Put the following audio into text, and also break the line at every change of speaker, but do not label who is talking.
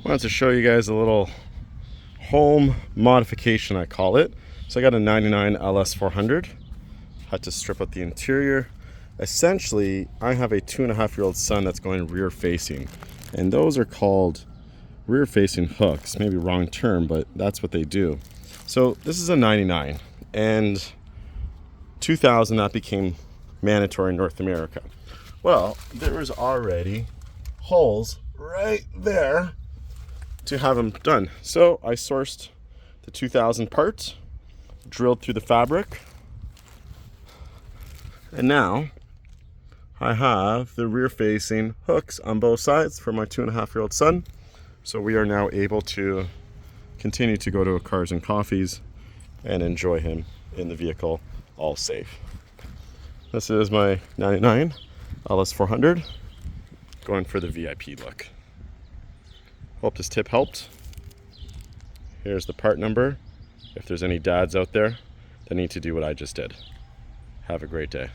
Wanted to show you guys a little home modification, I call it. So I got a 99 LS 400. Had to strip out the interior. Essentially, I have a 2.5-year-old son that's going rear facing, and those are called rear facing hooks. Maybe wrong term, but that's what they do. So this is a 99, and 2000 that became mandatory in North America. Well, there was already holes right there to have them done. So I sourced the 2000 parts, drilled through the fabric, and now I have the rear facing hooks on both sides for my 2.5-year-old son. So we are now able to continue to go to Cars and Coffees and enjoy him in the vehicle, all safe. This is my 99 LS 400, going for the VIP look. Hope this tip helped. Here's the part number if there's any dads out there that need to do what I just did. Have a great day.